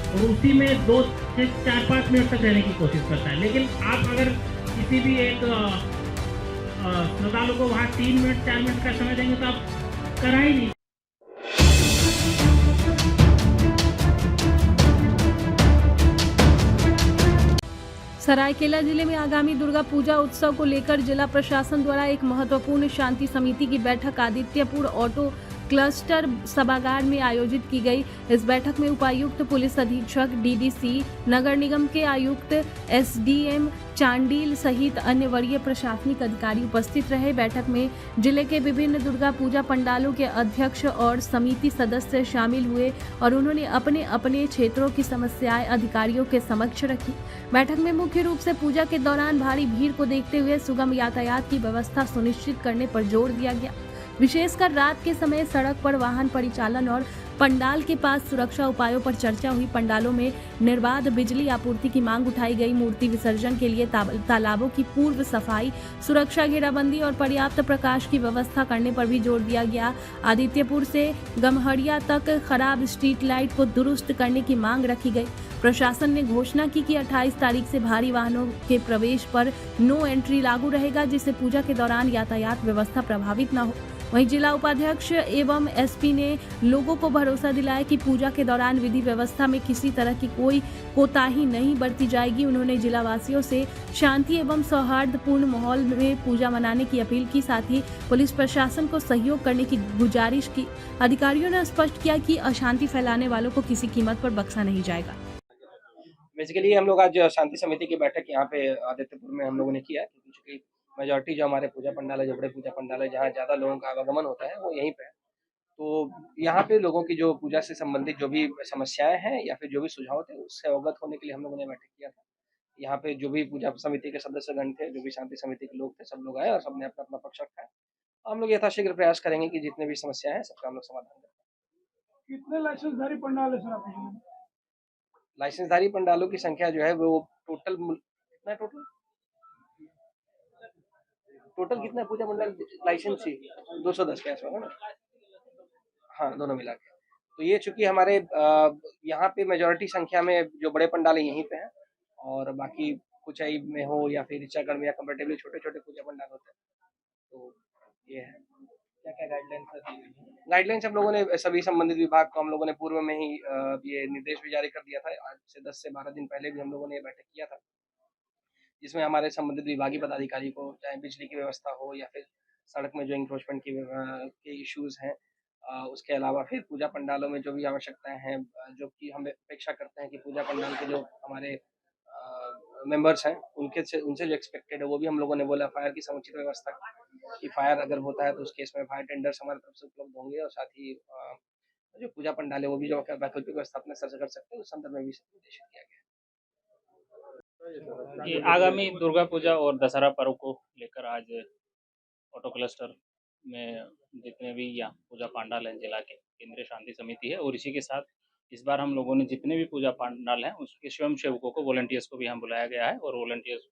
और उसी में 2 से 4-5 मिनट तक रहने की कोशिश करता है। लेकिन आप अगर किसी भी एक श्रद्धालु को वहाँ 3 मिनट 4 मिनट का समय देंगे तो आप करा ही नहीं। सरायकेला जिले में आगामी दुर्गा पूजा उत्सव को लेकर जिला प्रशासन द्वारा एक महत्वपूर्ण शांति समिति की बैठक आदित्यपुर ऑटो क्लस्टर सभागार में आयोजित की गई। इस बैठक में उपायुक्त, पुलिस अधीक्षक, डीडीसी, नगर निगम के आयुक्त, एसडीएम चांडिल सहित अन्य वरीय प्रशासनिक अधिकारी उपस्थित रहे। बैठक में जिले के विभिन्न दुर्गा पूजा पंडालों के अध्यक्ष और समिति सदस्य शामिल हुए और उन्होंने अपने अपने क्षेत्रों की समस्याएं अधिकारियों के समक्ष रखी। बैठक में मुख्य रूप से पूजा के दौरान भारी भीड़ को देखते हुए सुगम यातायात की व्यवस्था सुनिश्चित करने पर जोर दिया गया। विशेषकर रात के समय सड़क पर वाहन परिचालन और पंडाल के पास सुरक्षा उपायों पर चर्चा हुई। पंडालों में निर्बाध बिजली आपूर्ति की मांग उठाई गई। मूर्ति विसर्जन के लिए तालाबों की पूर्व सफाई, सुरक्षा घेराबंदी और पर्याप्त प्रकाश की व्यवस्था करने पर भी जोर दिया गया। आदित्यपुर से गम्हरिया तक खराब स्ट्रीट लाइट को दुरुस्त करने की मांग रखी गई। प्रशासन ने घोषणा की कि 28 तारीख से भारी वाहनों के प्रवेश पर नो एंट्री लागू रहेगा, जिससे पूजा के दौरान यातायात व्यवस्था प्रभावित न हो। वहीं जिला उपाध्यक्ष एवं एसपी ने लोगों को भरोसा दिलाया कि पूजा के दौरान विधि व्यवस्था में किसी तरह की कोई कोताही नहीं बरती जाएगी। उन्होंने जिला वासियों से शांति एवं सौहार्दपूर्ण माहौल में पूजा मनाने की अपील की, साथ ही पुलिस प्रशासन को सहयोग करने की गुजारिश की। अधिकारियों ने स्पष्ट किया कि अशांति फैलाने वालों को किसी कीमत पर बख्शा नहीं जाएगा। बेसिकली हम लोग आज शांति समिति की बैठक यहाँ पे आदित्यपुर में हम लोगों ने किया है, क्योंकि मेजोरिटी जो हमारे पूजा पंडाल है, जो बड़े पूजा पंडाल है, जहाँ ज़्यादा लोगों का आवागमन होता है वो यहीं पे है। तो यहाँ पे लोगों की जो पूजा से संबंधित जो भी समस्याएं हैं या फिर जो भी सुझाव थे उससे अवगत होने के लिए हम लोगों ने बैठक किया था। यहाँ पे जो भी पूजा समिति के सदस्यगण थे, जो भी शांति समिति के लोग थे, सब लोग आए और सबने अपना अपना पक्ष रखा है। हम लोग यथाशीघ्र प्रयास करेंगे कि जितने भी समस्याएं हैं सबका हम लोग समाधान करें। कितने लाइसेंसधारी पंडाल है सर आपके जिले में? लाइसेंसधारी पंडालों की संख्या जो है वो टोटल कितना टोटल टोटल कितना पूजा मंडल लाइसेंस ही 210 के आसपास है ना। हाँ, दोनों मिला के। तो ये चूंकि हमारे यहाँ पे मेजोरिटी संख्या में जो बड़े पंडाल यहीं पे हैं, और बाकी कुचाई में हो या फिर ऋचागढ़ में या कंपेरेटिवली छोटे छोटे पूजा पंडाल होते हैं। तो ये है। क्या क्या गाइडलाइंस गाइडलाइंस हम लोगों ने सभी संबंधित विभाग को हम लोगों ने पूर्व में ही ये निर्देश भी जारी कर दिया था। आज से 10 से 12 दिन पहले भी हम लोगों ने ये बैठक किया था, जिसमें हमारे संबंधित विभागीय पदाधिकारी को चाहे बिजली की व्यवस्था हो या फिर सड़क में जो इंक्रोचमेंट के इश्यूज हैं, उसके अलावा फिर पूजा पंडालों में जो भी आवश्यकताएं हैं, जो कि हम अपेक्षा करते हैं कि पूजा पंडाल के जो हमारे मेंबर्स हैं उनसे जो एक्सपेक्टेड है वो भी हम लोगों ने बोला। फायर की समुचित व्यवस्था कि फायर अगर होता है तो उस केस में फायर टेंडर्स हमारी तरफ से उपलब्ध होंगे, और साथ ही जो पूजा पंडाल है वो भी जो वैकल्पिक व्यवस्था अपने स्तर से कर सकते हैं, उस संदर्भ में भी निर्देशित किया गया। कि आगामी दुर्गा पूजा और दशहरा पर्व को लेकर आज ऑटो क्लस्टर में जितने भी यहाँ पूजा पंडाल हैं जिला के, केंद्रीय शांति समिति है, और इसी के साथ इस बार हम लोगों ने जितने भी पूजा पंडाल हैं उसके स्वयं सेवकों को, वॉलंटियर्स को भी यहाँ बुलाया गया है और वॉलंटियर्स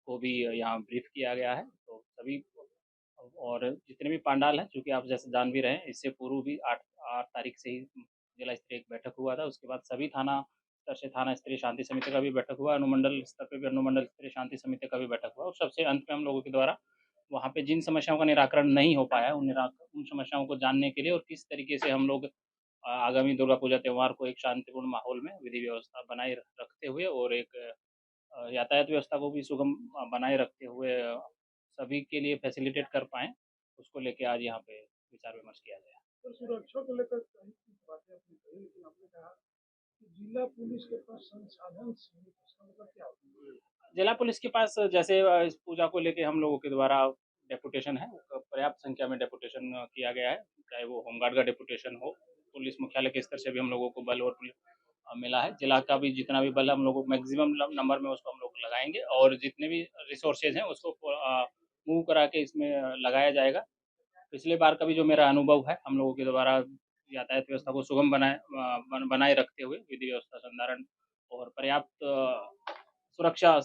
को भी यहाँ ब्रीफ किया गया है। तो सभी और जितने भी पंडाल हैं, चूँकि आप जैसे जान भी रहे हैं, इससे पूर्व भी 8 तारीख से ही जिला स्तरीय एक बैठक हुआ था। उसके बाद सभी थाना स्तर से थाना स्तरीय शांति समिति का भी बैठक हुआ, अनुमंडल स्तर पे भी अनुमंडल स्तरीय शांति समिति का भी बैठक हुआ, और सबसे अंत में हम लोगों के द्वारा वहाँ पे जिन समस्याओं का निराकरण नहीं हो पाया है उन समस्याओं को जानने के लिए और किस तरीके से हम लोग आगामी दुर्गा पूजा त्यौहार को एक शांतिपूर्ण माहौल में विधि व्यवस्था बनाए रखते हुए और एक यातायात व्यवस्था को भी सुगम बनाए रखते हुए सभी के लिए फैसिलिटेट कर पाएँ, उसको लेके आज यहाँ पे विचार विमर्श किया गया। तो सुरक्षा को लेकर कई कुछ बातें आपने कही, लेकिन आपने कहा कि जिला पुलिस के पास संसाधन सीमित है। इसका मतलब क्या होता है? जिला पुलिस के पास जैसे इस पूजा को लेके हम लोगों के द्वारा डेपुटेशन है, पर्याप्त संख्या में डेपुटेशन किया गया है, चाहे वो होमगार्ड का डेपुटेशन हो, पुलिस मुख्यालय के स्तर से भी हम लोगों को बल और मिला है। जिला का भी जितना भी बल हम लोग मैक्सिमम नंबर में उसको हम लोग लगाएंगे, और जितने भी रिसोर्सेज हैं उसको मूव करा के इसमें लगाया जाएगा। पिछले बार का भी जो मेरा अनुभव है, हम लोगों के द्वारा यातायात व्यवस्था को सुगम बनाए रखते हुए विधि व्यवस्था संधारण और पर्याप्त सुरक्षा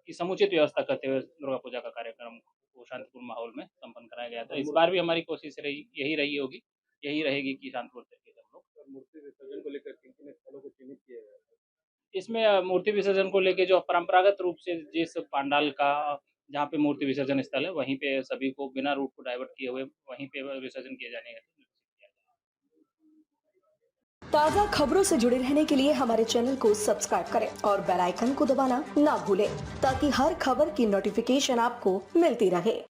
की समुचित व्यवस्था करते हुए दुर्गा पूजा का कार्यक्रम को शांतिपूर्ण माहौल में संपन्न कराया गया था। इस बार भी हमारी कोशिश यही रही होगी, यही रहेगी कि शांतिपूर्ण तरीके से हम लोग मूर्ति विसर्जन को लेकर किन किन स्थलों को चिन्हित किया गया है? इसमें मूर्ति विसर्जन को लेके जो परंपरागत रूप से जिस पंडाल का जहाँ पे मूर्ति विसर्जन स्थल है वहीं पे सभी को बिना रूट को डाइवर्ट किए हुए वहीं पे विसर्जन किए जाने का ताज़ा खबरों से जुड़े रहने के लिए हमारे चैनल को सब्सक्राइब करें और बेल आइकन को दबाना ना भूलें ताकि हर खबर की नोटिफिकेशन आपको मिलती रहे।